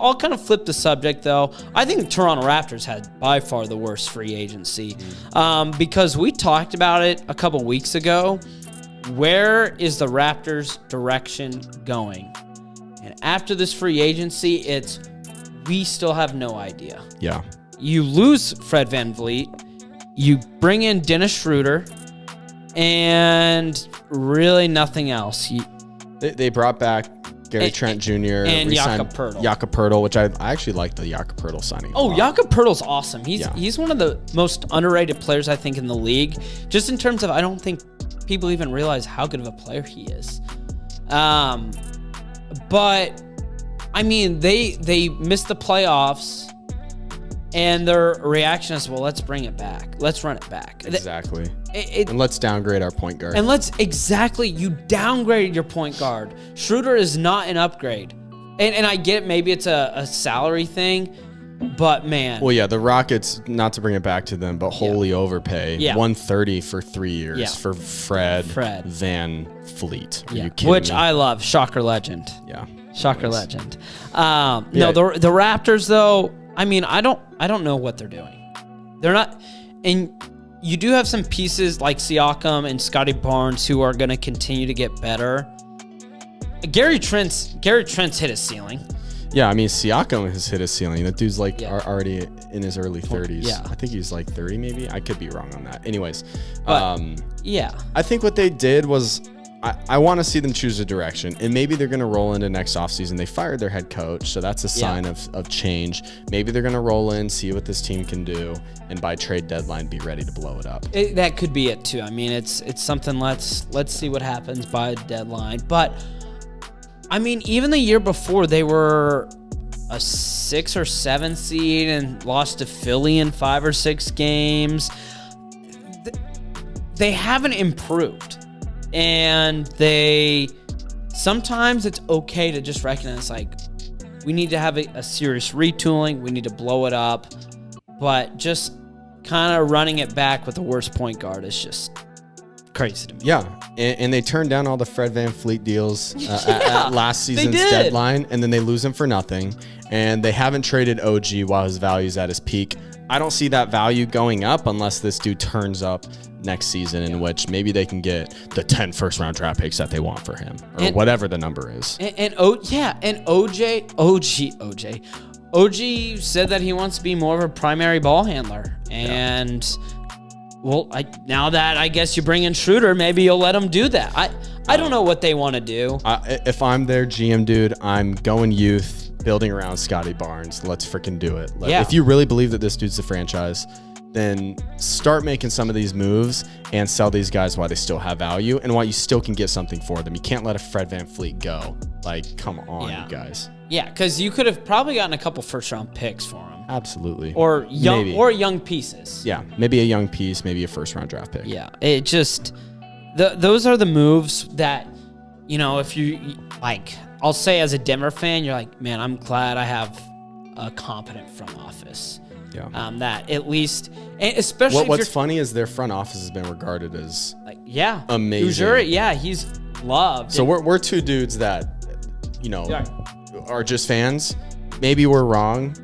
I'll kind of flip the subject, though. I think the Toronto Raptors had by far the worst free agency because we talked about it a couple weeks ago. Where is the Raptors' direction going? And after this free agency, we still have no idea. Yeah. You lose Fred VanVleet. You bring in Dennis Schroeder. And really nothing else. They brought back Gary Trent Jr. and Jakob Poeltl. Jakob Poeltl, which I actually like the Jakob Poeltl signing. Oh, Jakob Poeltl's awesome. He's one of the most underrated players, I think, in the league. Just in terms of, I don't think people even realize how good of a player he is. But, I mean, they missed the playoffs, and their reaction is, well, let's bring it back. Let's run it back. Exactly. And let's downgrade our point guard. And you downgraded your point guard. Schroeder is not an upgrade. And I get maybe it's a salary thing, but man. Well, yeah, the Rockets, not to bring it back to them, but wholly overpay. Yeah. $130 for 3 years for Fred Van Fleet. Are you kidding Which me? I love. Shocker legend. Yeah. Shocker legend. No, the Raptors, though, I mean, I don't know what they're doing. They're not, and you do have some pieces like Siakam and Scottie Barnes who are going to continue to get better. Gary Trent's hit his ceiling. Yeah, I mean, Siakam has hit his ceiling. That dude's already in his early 30s. Yeah. I think he's like 30 maybe. I could be wrong on that. Anyways, yeah. I think what they did was I want to see them choose a direction, and maybe they're going to roll into next offseason. They fired their head coach, so that's a sign of change. Maybe they're going to roll in, see what this team can do, and by trade deadline, be ready to blow it up. That could be it too. I mean, it's something. Let's see what happens by deadline. But I mean, even the year before, they were a 6 or 7 seed and lost to Philly in 5 or 6 games. They haven't improved. And sometimes it's okay to just recognize, like, we need to have a serious retooling. We need to blow it up. But just kind of running it back with the worst point guard is just crazy to me. Yeah, and they turned down all the Fred VanVleet deals at last season's deadline, and then they lose him for nothing. And they haven't traded OG while his value's at his peak. I don't see that value going up unless this dude turns up next season, in which maybe they can get the 10 first-round draft picks that they want for him, or whatever the number is. And OG said that he wants to be more of a primary ball handler. And, well, now that I guess you bring in Schroeder, maybe you'll let him do that. I don't know what they want to do. If I'm their GM, dude, I'm going youth, building around Scottie Barnes. Let's freaking do it. If you really believe that this dude's the franchise, then start making some of these moves and sell these guys while they still have value and while you still can get something for them. You can't let a Fred VanVleet go. Like, come on, you guys. Yeah, because you could have probably gotten a couple first-round picks for him. Absolutely. Or young pieces. Yeah, maybe a young piece, maybe a first-round draft pick. Yeah, it just those are the moves that, you know, if you, like, I'll say as a Denver fan, you're like, man, I'm glad I have a competent front office. Yeah. That at least, and especially what's funny is their front office has been regarded as amazing. Ujiri, he's loved. So we're two dudes that, you know, are just fans. Maybe we're wrong,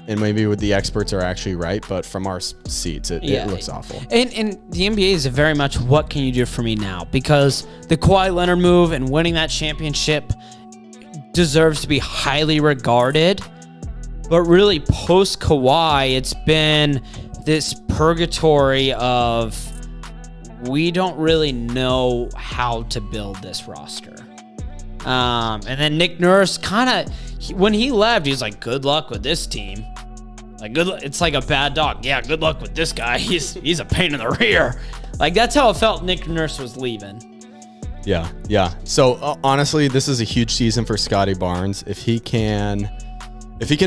and maybe the experts are actually right. But from our seats, it looks awful. And the NBA is very much what can you do for me now, because the Kawhi Leonard move and winning that championship deserves to be highly regarded. But really, post-Kawhi, it's been this purgatory of we don't really know how to build this roster. And then Nick Nurse kind of, when he left, he was like, good luck with this team. Like, it's like a bad dog. Yeah, good luck with this guy. He's a pain in the rear. Like, that's how it felt Nick Nurse was leaving. Yeah. So, honestly, this is a huge season for Scottie Barnes. If he can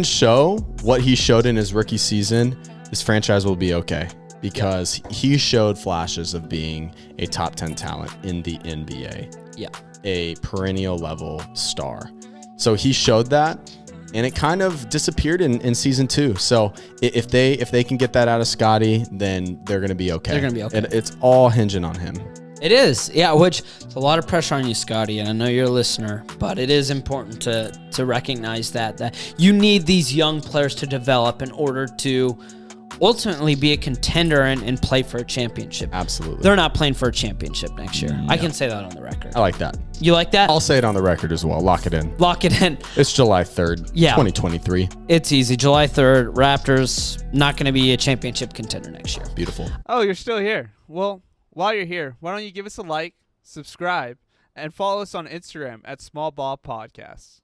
show what he showed in his rookie season, this franchise will be okay, because he showed flashes of being a top 10 talent in the NBA. Yeah. A perennial level star. So he showed that, and it kind of disappeared in season 2. So if they can get that out of Scottie, then they're going to be okay. They're going to be okay. It's all hinging on him. It is, yeah, which is a lot of pressure on you, Scottie, and I know you're a listener, but it is important to recognize that you need these young players to develop in order to ultimately be a contender and play for a championship. Absolutely. They're not playing for a championship next year. I can say that on the record. I like that. You like that? I'll say it on the record as well. Lock it in. Lock it in. It's July 3rd, 2023. It's easy. July 3rd, Raptors not going to be a championship contender next year. Beautiful. Oh, you're still here. Well, while you're here, why don't you give us a like, subscribe, and follow us on Instagram at Small Ball Podcasts.